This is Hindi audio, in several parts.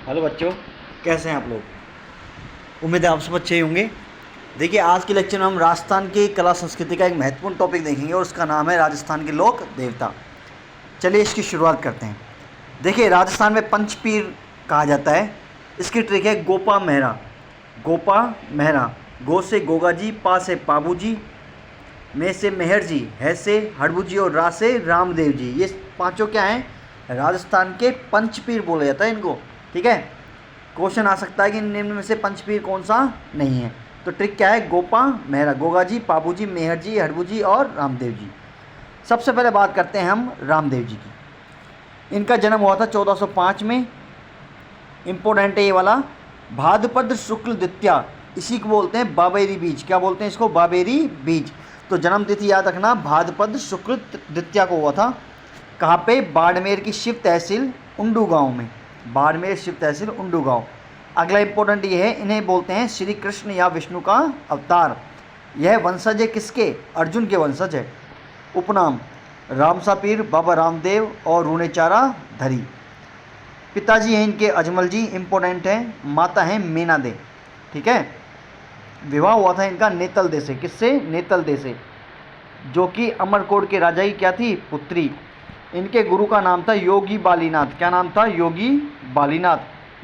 हेलो बच्चों, कैसे हैं आप लोग। उम्मीद है आप सब अच्छे ही होंगे। देखिए, आज के लेक्चर में हम राजस्थान की कला संस्कृति का एक महत्वपूर्ण टॉपिक देखेंगे और उसका नाम है राजस्थान के लोक देवता। चलिए इसकी शुरुआत करते हैं। देखिए, राजस्थान में पंचपीर कहा जाता है। इसकी ट्रिक है गोपा मेहरा। गोपा मेहरा, गो से गोगा जी, पा से पाबू जी, में से मेहर जी, है से हड़बू जी और रा से रामदेव जी। ये पांचों क्या हैं? राजस्थान के पंचपीर बोला जाता है इनको। ठीक है, क्वेश्चन आ सकता है कि निम्न में से पंचपीर कौन सा नहीं है। तो ट्रिक क्या है? गोपा मेहरा, गोगा जी, पाबू जी, मेहर जी, हड़बू जी और रामदेव जी। सबसे पहले बात करते हैं हम रामदेव जी की। इनका जन्म हुआ था 1405 में। इम्पोर्टेंट है ये वाला। भाद्रपद शुक्ल द्वितीया, इसी को बोलते हैं बाबेरी बीज। क्या बोलते हैं इसको? बाबेरी बीज। तो जन्म तिथि याद रखना, भाद्रपद शुक्ल द्वितीया को हुआ था। कहाँ पे? बाड़मेर की शिव तहसील उंडू गांव में। बाड़मेर शिव तहसील उंडू गांव। अगला इंपॉर्टेंट ये है, इन्हें बोलते हैं श्री कृष्ण या विष्णु का अवतार। यह वंशज है किसके? अर्जुन के वंशज है। उपनाम रामसा पीर, बाबा रामदेव और रूणेचारा धरी। पिताजी हैं इनके अजमल जी, इम्पोर्टेंट है। माता हैं मीना दे। ठीक है, विवाह हुआ था इनका नेतल दे से। किससे? नेतल दे से, जो कि अमरकोट के राजा की क्या थी? पुत्री। इनके गुरु का नाम था योगी बालीनाथ। क्या नाम था? योगी बालीनाथ,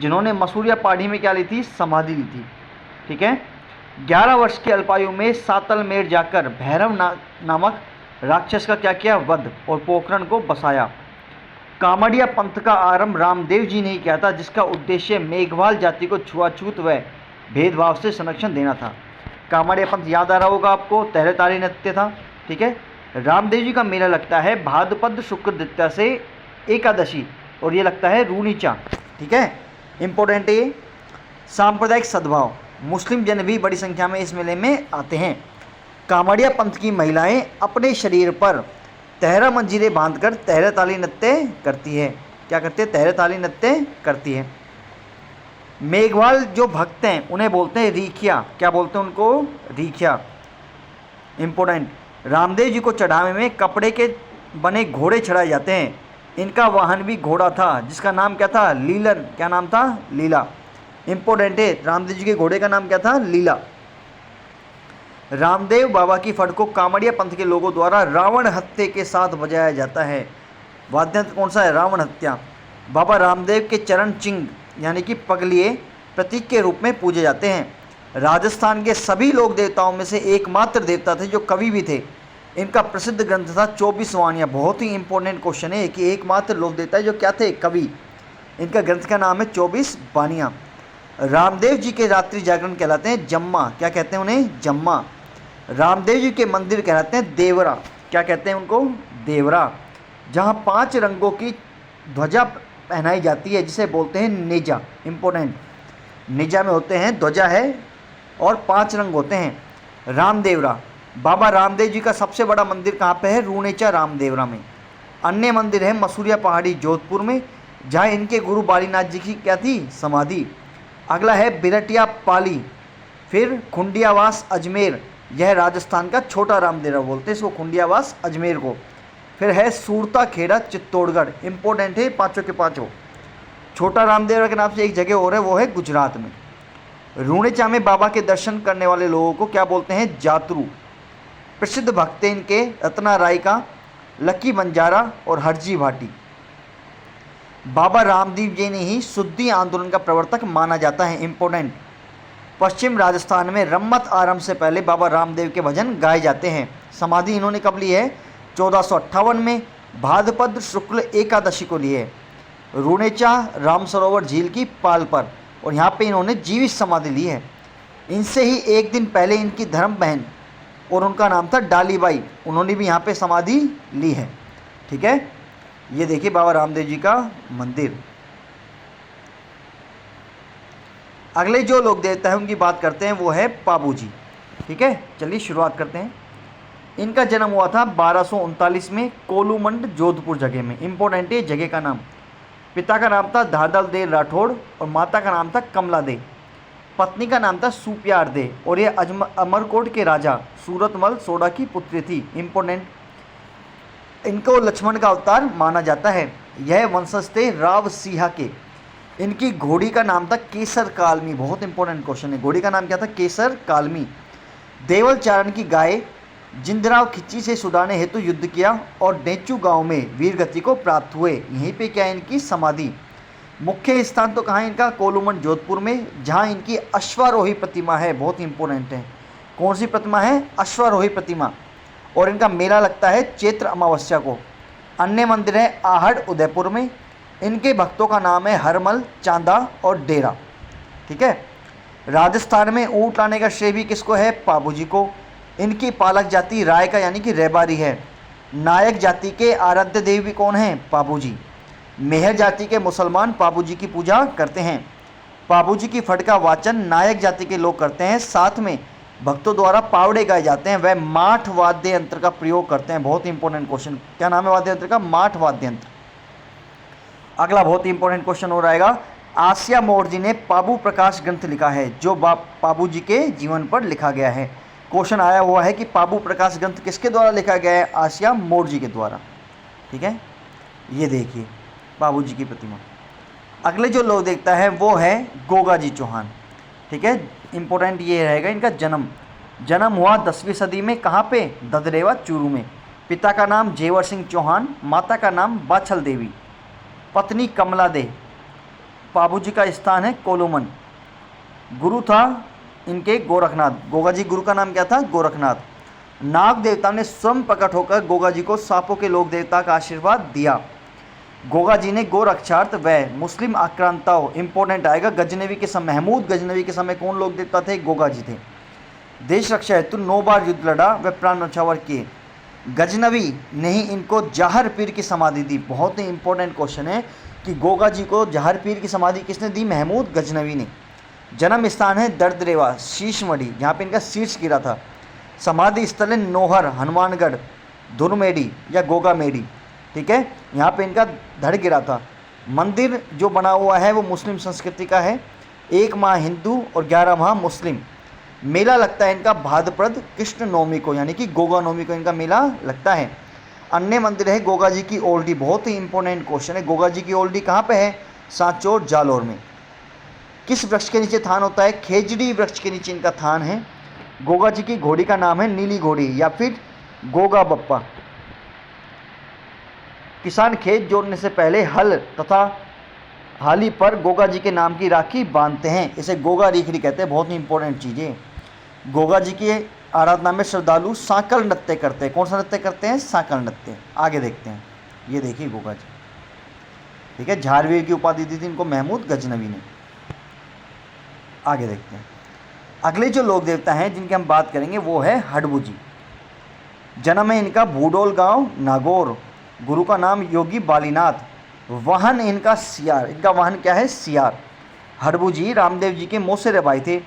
जिन्होंने मसूरिया पहाड़ी में क्या ली थी? समाधि ली थी। ठीक है, 11 वर्ष की अल्पायु में सातलमेर जाकर भैरव नामक राक्षस का क्या किया? वध, और पोखरण को बसाया। कामड़िया पंथ का आरंभ रामदेव जी ने ही किया था, जिसका उद्देश्य मेघवाल जाति को छुआछूत व भेदभाव से संरक्षण देना था। कामड़िया पंथ याद आ रहा होगा आपको, तहरे नृत्य था। ठीक है, रामदेव जी का मेला लगता है भाद्रपद शुक्ल द्वितीया से एकादशी, और ये लगता है रूणीचा। ठीक है, इंपॉर्टेंट है ये। सांप्रदायिक सद्भाव, मुस्लिम जन भी बड़ी संख्या में इस मेले में आते हैं। कामड़िया पंथ की महिलाएं अपने शरीर पर तहरा मंजीरें बांधकर तहरा ताली नृत्य करती है। क्या करते हैं? तहरा ताली नृत्य करती है। मेघवाल जो भक्त हैं उन्हें बोलते हैं रीखिया। क्या बोलते हैं उनको? रीखिया। इंपॉर्टेंट, रामदेव जी को चढ़ावे में कपड़े के बने घोड़े चढ़ाए जाते हैं। इनका वाहन भी घोड़ा था, जिसका नाम क्या था? लीलन। क्या नाम था? लीला। इंपॉर्टेंट है, रामदेव जी के घोड़े का नाम क्या था? लीला। रामदेव बाबा की फड़ को कामड़िया पंथ के लोगों द्वारा रावण हत्या के साथ बजाया जाता है। वाद्यंत्र कौन सा है? रावण हत्या। बाबा रामदेव के चरण चिन्ह यानी कि पगलिए प्रतीक के रूप में पूजे जाते हैं। राजस्थान के सभी लोक देवताओं में से एकमात्र देवता थे जो कवि भी थे। इनका प्रसिद्ध ग्रंथ था 24 वाणियाँ। बहुत ही इंपॉर्टेंट क्वेश्चन है कि एकमात्र लोक देवता जो क्या थे? कवि। इनका ग्रंथ का नाम है 24 वाणियाँ। रामदेव जी के रात्रि जागरण कहलाते हैं जम्मा। क्या कहते हैं उन्हें? जम्मा। रामदेव जी के मंदिर कहलाते हैं देवरा। क्या कहते हैं उनको? देवरा। जहाँ 5 रंगों की ध्वजा पहनाई जाती है, जिसे बोलते हैं नेजा। इंपॉर्टेंट, नेजा में होते हैं ध्वजा है और 5 रंग होते हैं। रामदेवरा, बाबा रामदेव जी का सबसे बड़ा मंदिर कहाँ पे है? रूणेचा रामदेवरा में। अन्य मंदिर है मसूरिया पहाड़ी जोधपुर में, जहाँ इनके गुरु बालीनाथ जी की क्या थी? समाधि। अगला है बिरटिया पाली, फिर खुंडियावास अजमेर। यह राजस्थान का छोटा रामदेवरा बोलते हैं इसको, खुंडियावास अजमेर को। फिर है सूरता खेड़ा चित्तौड़गढ़। इंपॉर्टेंट है पांचों के पांचों। छोटा रामदेवरा के नाम से एक जगह और है, वो है गुजरात में। रूणेचा में बाबा के दर्शन करने वाले लोगों को क्या बोलते हैं? जातरू। प्रसिद्ध भक्त इनके रत्ना राय का, लकी बंजारा और हरजी भाटी। बाबा रामदेव जी ने ही शुद्धि आंदोलन का प्रवर्तक माना जाता है। इंपॉर्टेंट, पश्चिम राजस्थान में रम्मत आरंभ से पहले बाबा रामदेव के भजन गाए जाते हैं। समाधि इन्होंने कब ली है? 1458 में भाद्रपद शुक्ल एकादशी को ली है, रूणेचा रामसरोवर झील की पाल पर, और यहाँ पे इन्होंने जीवित समाधि ली है। इनसे ही एक दिन पहले इनकी धर्म बहन, और उनका नाम था डालीबाई, उन्होंने भी यहाँ पे समाधि ली है। ठीक है, ये देखिए बाबा रामदेव जी का मंदिर। अगले जो लोक देवता है उनकी बात करते हैं, वो है पाबू जी। ठीक है, चलिए शुरुआत करते हैं। इनका जन्म हुआ था 1239 में कोलूमंड जोधपुर जगह में। इंपॉर्टेंट है जगह का नाम। पिता का नाम था धादल दे राठौड़ और माता का नाम था कमला दे। पत्नी का नाम था सुप्यार दे, और ये अमरकोट के राजा सूरतमल सोडा की पुत्री थी। इंपॉर्टेंट, इनको लक्ष्मण का अवतार माना जाता है। यह वंशज थे राव सिंहा के। इनकी घोड़ी का नाम था केसर कालमी, बहुत इंपॉर्टेंट क्वेश्चन है। घोड़ी का नाम क्या था? केसर कालमी। देवल चारण की गाय जिंदराव खिच्ची से छुड़ाने हेतु युद्ध किया और डेचू गांव में वीरगति को प्राप्त हुए। यहीं पे क्या है इनकी समाधि। मुख्य स्थान तो कहाँ है इनका? कोलूमन जोधपुर में, जहाँ इनकी अश्वारोही प्रतिमा है, बहुत इंपॉर्टेंट है। कौन सी प्रतिमा है? अश्वारोही प्रतिमा। और इनका मेला लगता है चैत्र अमावस्या को। अन्य मंदिर है आहड़ उदयपुर में। इनके भक्तों का नाम है हरमल, चांदा और डेरा। ठीक है। राजस्थान में ऊँट लाने का श्रेय भी किसको है? पाबूजी को। इनकी पालक जाति राय का यानी कि रेबारी है। नायक जाति के आराध्य देव भी कौन है? पाबूजी। मेहर जाति के मुसलमान पाबूजी की पूजा करते हैं। पाबूजी की फट का वाचन नायक जाति के लोग करते हैं। साथ में भक्तों द्वारा पावड़े गाए जाते हैं। वह माठ वाद्य यंत्र का प्रयोग करते हैं। बहुत इंपॉर्टेंट क्वेश्चन, क्या नाम है वाद्य यंत्र का? माठ वाद्य यंत्र। अगला बहुत इंपॉर्टेंट क्वेश्चन हो रहेगा, आसिया मोर्जी ने पाबू प्रकाश ग्रंथ लिखा है, जो पाबू जी के जीवन पर लिखा गया है। क्वेश्चन आया हुआ है कि पाबू प्रकाश ग्रंथ किसके द्वारा लिखा गया है? आसिया मोर्जी के द्वारा। ठीक है, ये देखिए पाबू जी की प्रतिमा। अगले जो लोग देखता है वो है गोगा जी चौहान। ठीक है, इंपॉर्टेंट ये रहेगा इनका जन्म हुआ 10वीं सदी में। कहाँ पे? ददरेवा चूरू में। पिता का नाम जेवर सिंह चौहान, माता का नाम बाछल देवी, पत्नी कमला दे। पाबूजी का स्थान है कोलूमन। गुरु था इनके गोरखनाथ। गोगा जी गुरु का नाम क्या था? गोरखनाथ। नाग देवता ने स्वयं प्रकट होकर गोगा जी को सांपों के लोक देवता का आशीर्वाद दिया। गोगा जी ने गोरक्षार्थ व मुस्लिम आक्रांताओं, इंपॉर्टेंट आएगा, गजनवी के समय, महमूद गजनवी के समय कौन लोग देवता थे? गोगा जी थे। देश रक्षा हेतु 9 बार युद्ध लड़ा व प्राण न्यौछावर किए। गजनवी ने ही इनको जाहर पीर की समाधि दी। बहुत ही इंपॉर्टेंट क्वेश्चन है कि गोगा जी को जाहर पीर की समाधि किसने दी? महमूद गजनवी ने। जन्म स्थान है दर्दरेवा शीशमढ़ी, जहाँ पे इनका शीर्ष गिरा था। समाधि स्थल है नोहर, हनुमानगढ़, धुरमेडी या गोगा मेडी। ठीक है, यहाँ पे इनका धड़ गिरा था। मंदिर जो बना हुआ है वो मुस्लिम संस्कृति का है। 1 माह हिंदू और 11 माह मुस्लिम। मेला लगता है इनका भाद्रपद कृष्ण नवमी को, यानी कि गोगा नवमी को इनका मेला लगता है। अन्य मंदिर है गोगा जी की ओल्डी। बहुत ही इंपॉर्टेंट क्वेश्चन है, गोगा जी की ओल्डी कहाँ पे है? सांचौर जालौर में। किस वृक्ष के नीचे थान होता है? खेजड़ी वृक्ष के नीचे इनका थान है। गोगा जी की घोड़ी का नाम है नीली घोड़ी या फिर गोगा बप्पा। किसान खेत जोड़ने से पहले हल तथा हाली पर गोगा जी के नाम की राखी बांधते हैं, इसे गोगा रीखड़ी कहते हैं। बहुत ही इंपॉर्टेंट चीज़ें। गोगा जी की आराधना में श्रद्धालु सांकल नृत्य करते हैं। कौन सा नृत्य करते हैं? सांकल नृत्य। आगे देखते हैं, ये देखिए गोगा जी। ठीक है, झारवीर की उपाधि दी थी इनको महमूद गजनवी ने। आगे देखते हैं, अगले जो लोक देवता हैं जिनकी हम बात करेंगे वो है हडबू जी। जन्म है इनका भूडोल गांव नागौर। गुरु का नाम योगी बालीनाथ। वाहन इनका सियार। इनका वाहन क्या है? सियार। हडबू जी रामदेव जी के मौसेरे भाई थे।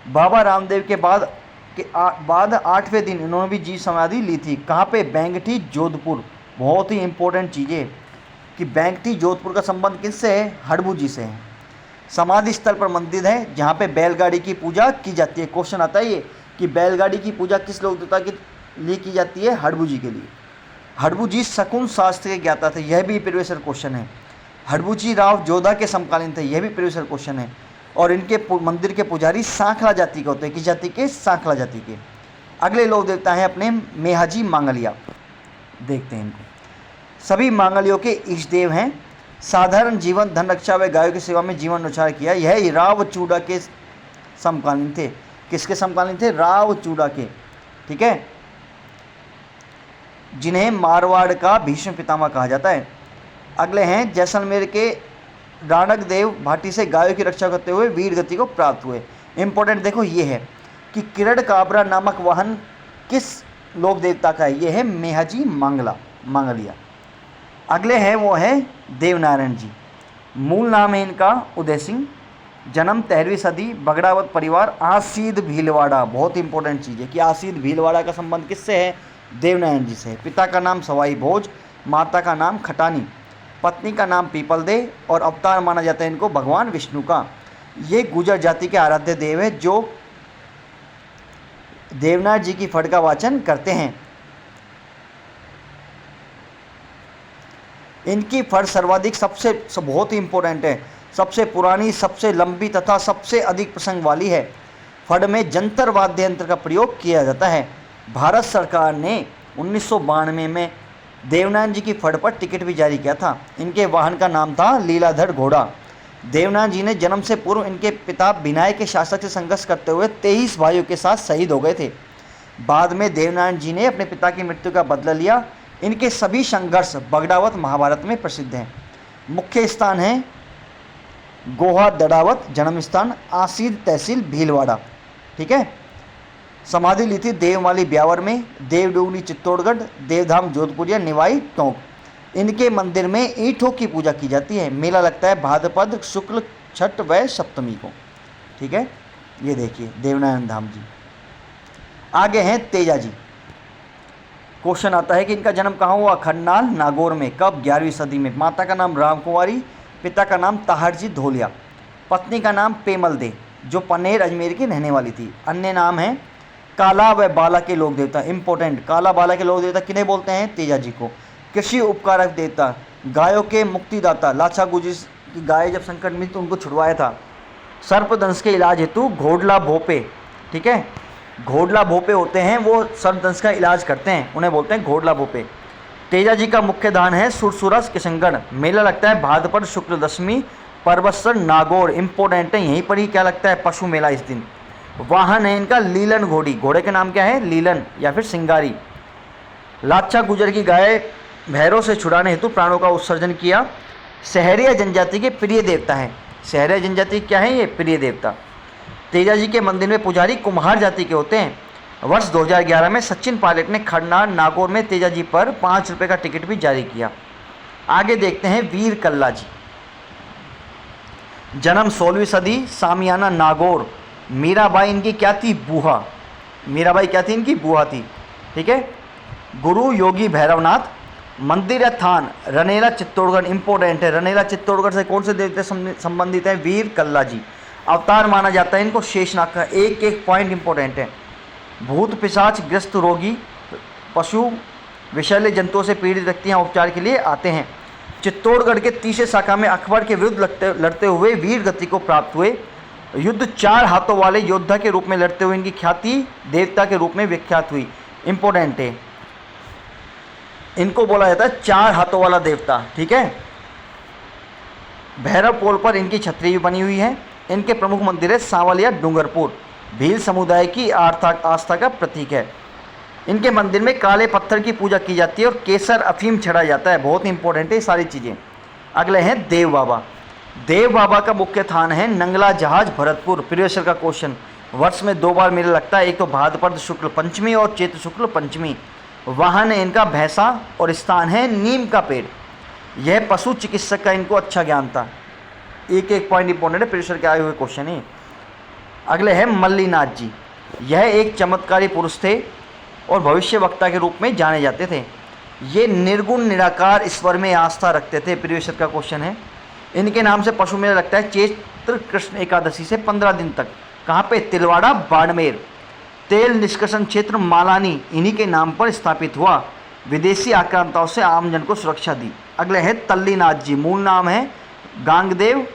बाबा रामदेव के बाद 8वें दिन इन्होंने भी जी समाधि ली थी। कहाँ पे? बैंगठी जोधपुर। बहुत ही इंपॉर्टेंट चीज़ें कि बैंगठी जोधपुर का संबंध किससे है? हडबू जी से है। समाधि स्थल पर मंदिर है जहाँ पे बैलगाड़ी की पूजा की जाती है। क्वेश्चन आता है ये कि बैलगाड़ी की पूजा किस लोक देवता के लिए की जाती है? हडबू जी के लिए। हडबू जी शकुन शास्त्र के ज्ञाता थे, यह भी प्रीवियस ईयर क्वेश्चन है। हडबू जी राव जोधा के समकालीन थे, यह भी प्रीवियस ईयर क्वेश्चन है। और इनके मंदिर के पुजारी सांखला जाति के होते हैं। किस जाति के? सांखला जाति के। अगले लोक देवता हैं अपने मेहाजी मांगलिया। देखते हैं इनको। सभी मांगलियों के इष्ट देव हैं। साधारण जीवन, धन रक्षा व गायों की सेवा में जीवन न्यौछावर किया। यह राव चूड़ा के समकालीन थे। किसके समकालीन थे? राव चूड़ा के। ठीक है, जिन्हें मारवाड़ का भीष्म पितामह कहा जाता है। अगले हैं जैसलमेर के राणक देव भाटी से गायों की रक्षा करते हुए वीर गति को प्राप्त हुए। इंपॉर्टेंट देखो ये है कि किरण काबरा नामक वाहन किस लोक देवता का है? ये है मेहाजी मांगलिया। अगले हैं वो है देवनारायण जी। मूल नाम है इनका उदय सिंह। जन्म 13वीं सदी, बगड़ावत परिवार, आसीद भीलवाड़ा। बहुत इंपॉर्टेंट चीज़ है कि आसीद भीलवाड़ा का संबंध किससे है? देवनारायण जी से। पिता का नाम सवाई भोज, माता का नाम खटानी, पत्नी का नाम पीपल दे और अवतार माना जाता है इनको भगवान विष्णु का। ये गुर्जर जाति के आराध्य देव है जो देवनाथ जी की फट का वाचन करते हैं। इनकी फट सर्वाधिक सबसे बहुत ही इंपॉर्टेंट है, सबसे पुरानी, सबसे लंबी तथा सबसे अधिक प्रसंग वाली है। फड़ में जंतर वाद्य यंत्र का प्रयोग किया जाता है। भारत सरकार ने 1992 में देवनारायण जी की फड़ पर टिकट भी जारी किया था। इनके वाहन का नाम था लीलाधर घोड़ा। देवनारायण जी ने जन्म से पूर्व इनके पिता बिनाय के शासक से संघर्ष करते हुए 23 भाइयों के साथ शहीद हो गए थे। बाद में देवनारायण जी ने अपने पिता की मृत्यु का बदला लिया। इनके सभी संघर्ष बगडावत महाभारत में प्रसिद्ध हैं। मुख्य स्थान है गोहा दड़ावत, जन्म स्थान आसीद तहसील भीलवाड़ा। ठीक है। समाधि ली थी देवमाली ब्यावर में, देवडोगली चित्तौड़गढ़, देवधाम जोधपुरिया, निवाई टोंक। इनके मंदिर में ईंटों की पूजा की जाती है। मेला लगता है भाद्रपद शुक्ल छठ व सप्तमी को। ठीक है। ये देखिए देवनारायण धाम जी। आगे हैं तेजा जी। क्वेश्चन आता है कि इनका जन्म कहाँ हुआ? खन्नाल नागौर में। कब? 11वीं सदी में। माता का नाम रामकुमारी, पिता का नाम ताहरजी धोलिया, पत्नी का नाम पेमल दे, जो पनेर अजमेर की रहने वाली थी। अन्य नाम है काला व बाला के लोक देवता। इंपॉर्टेंट, काला बाला के लोक देवता किन्हें बोलते हैं? तेजा जी को। कृषि उपकारक देवता, गायों के मुक्तिदाता, लाछा गुजी की गाय जब संकट में तो उनको छुड़वाया था। सर्पदंश के इलाज हेतु घोड़ला भोपे। ठीक है। घोड़ला भोपे होते हैं वो सर्पदंश का इलाज करते हैं, उन्हें बोलते हैं घोड़ला भोपे। तेजा जी का मुख्य दान है सुरसुरा किशनगढ़। मेला लगता है भाद्रपद शुक्ल दशमी, परबत्सर नागौर। इंपॉर्टेंट है, यहीं पर ही क्या लगता है? पशु मेला इस दिन। वाहन है इनका लीलन घोड़ी। घोड़े का नाम क्या है? लीलन या फिर सिंगारी। लाच्छा गुजर की गाय भैरव से छुड़ाने हेतु प्राणों का उत्सर्जन किया। सहरिया जनजाति के प्रिय देवता है। सहरिया जनजाति क्या है? ये प्रिय देवता। तेजा जी के मंदिर में पुजारी कुम्हार जाति के होते हैं। वर्ष 2011 में सचिन पायलट ने खड़नार नागौर में तेजा जी पर 5 रुपये का टिकट भी जारी किया। आगे देखते हैं वीर कल्ला जी। जन्म 16वीं सदी, सामियाना नागौर। मीराबाई इनकी क्या थी? बूहा। मीराबाई क्या थी? इनकी बूहा थी। ठीक है। गुरु योगी भैरवनाथ। मंदिर या थान रनेला चित्तौड़गढ़। इंपॉर्टेंट है, रनेला चित्तौड़गढ़ से कौन से देवते संबंधित है? वीर कल्ला जी। अवतार माना जाता है इनको शेषनाग का। एक एक पॉइंट इंपॉर्टेंट है। भूत पिशाच ग्रस्त रोगी, पशु विषैले जंतुओं से पीड़ित व्यक्तियाँ उपचार के लिए आते हैं। चित्तौड़गढ़ के तीसरे शाखा में अकबर के विरुद्ध लड़ते हुए वीर गति को प्राप्त हुए। युद्ध 4 हाथों वाले योद्धा के रूप में लड़ते हुए इनकी ख्याति देवता के रूप में विख्यात हुई। इंपॉर्टेंट है, इनको बोला जाता है 4 हाथों वाला देवता। ठीक है। भैरव पोल पर इनकी छतरी भी बनी हुई है। इनके प्रमुख मंदिर है सांवलिया डूंगरपुर। भील समुदाय की आस्था का प्रतीक है। इनके मंदिर में काले पत्थर की पूजा की जाती है और केसर अफीम चढ़ाया जाता है। बहुत इंपॉर्टेंट है ये सारी चीज़ें। अगले हैं देव बाबा। देव बाबा का मुख्य स्थान है नंगला जहाज भरतपुर। प्रीवियस ईयर का क्वेश्चन। वर्ष में 2 बार मेला लगता है, एक तो भाद्रपद शुक्ल पंचमी और चैत्र शुक्ल पंचमी। वाहन है इनका भैंसा और स्थान है नीम का पेड़। यह पशु चिकित्सक का इनको अच्छा ज्ञान था। एक एक पॉइंट इंपॉर्टेंट है, प्रीवियस ईयर के आए हुए क्वेश्चन है। अगले हैं मल्लीनाथ जी। यह एक चमत्कारी पुरुष थे और भविष्य वक्ता के रूप में जाने जाते थे। ये निर्गुण निराकार ईश्वर में आस्था रखते थे। प्रीवियस ईयर का क्वेश्चन है। इनके नाम से पशु मेला लगता है चैत्र कृष्ण एकादशी से 15 दिन तक। कहाँ पे? तिलवाड़ा बाड़मेर। तेल निष्कर्षण क्षेत्र मालानी इन्हीं के नाम पर स्थापित हुआ। विदेशी आक्रांताओं से आमजन को सुरक्षा दी। अगले हैं तल्लीनाथ जी। मूल नाम है गांगदेव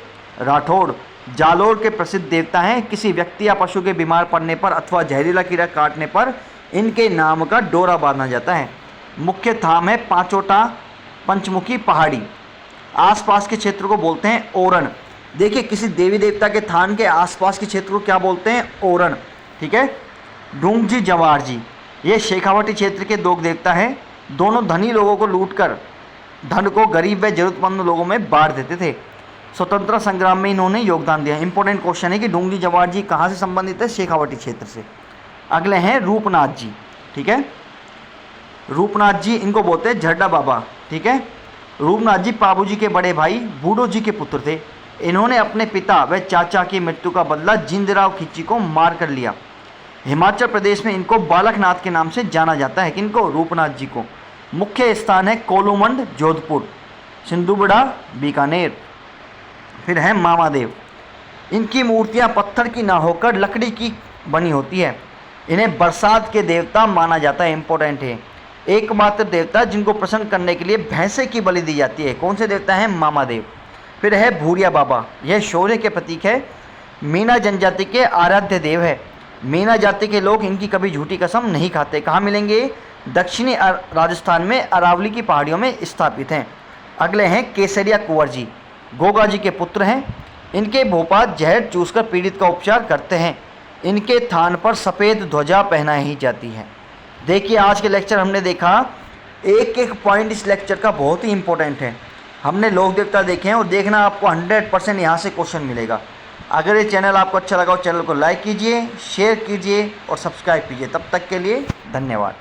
राठौड़। जालोर के प्रसिद्ध देवता हैं। किसी व्यक्ति या पशु के बीमार पड़ने पर अथवा जहरीला कीड़ा काटने पर इनके नाम का डोरा बांधा जाता है। मुख्य धाम है पांचोटा पंचमुखी पहाड़ी। आसपास के क्षेत्र को बोलते हैं ओरण। देखिए किसी देवी देवता के थान के आसपास के क्षेत्र को क्या बोलते हैं? ओरण। ठीक है। डूंगजी जवार जी, ये शेखावटी क्षेत्र के लोक देवता हैं। दोनों धनी लोगों को लूटकर धन को गरीब व जरूरतमंद लोगों में बांट देते थे। स्वतंत्रता संग्राम में इन्होंने योगदान दिया। इंपॉर्टेंट क्वेश्चन है कि डूंगजी जवार जी कहाँ से संबंधित है? शेखावटी क्षेत्र से। अगले हैं रूपनाथ जी। ठीक है। रूपनाथ जी इनको बोलते हैं झड्डा बाबा। ठीक है। रूपनाथ जी पाबू जी के बड़े भाई बूढ़ो जी के पुत्र थे। इन्होंने अपने पिता व चाचा की मृत्यु का बदला जिंदराव खिच्ची को मार कर लिया। हिमाचल प्रदेश में इनको बालकनाथ के नाम से जाना जाता है। किनको? रूपनाथ जी को। मुख्य स्थान है कोलूमंड जोधपुर, सिंधुबड़ा बीकानेर। फिर है मामादेव। इनकी मूर्तियां पत्थर की ना होकर लकड़ी की बनी होती है। इन्हें बरसात के देवता माना जाता है। इंपॉर्टेंट है, एकमात्र देवता जिनको प्रसन्न करने के लिए भैंसे की बलि दी जाती है। कौन से देवता हैं? मामादेव। फिर है भूरिया बाबा, यह शौर्य के प्रतीक है। मीणा जनजाति के आराध्य देव है। मीणा जाति के लोग इनकी कभी झूठी कसम नहीं खाते। कहाँ मिलेंगे? दक्षिणी राजस्थान में अरावली की पहाड़ियों में स्थित हैं। अगले हैं केसरिया कुंवर जी, गोगा जी के पुत्र हैं। इनके भोपाल जहर चूसकर पीड़ित का उपचार करते हैं। इनके थान पर सफ़ेद ध्वजा पहनाई जाती है। देखिए आज के लेक्चर हमने देखा, एक एक पॉइंट इस लेक्चर का बहुत ही इंपॉर्टेंट है। हमने लोक देवता देखे हैं और देखना आपको 100% यहाँ से क्वेश्चन मिलेगा। अगर ये चैनल आपको अच्छा लगा हो चैनल को लाइक कीजिए, शेयर कीजिए और सब्सक्राइब कीजिए। तब तक के लिए धन्यवाद।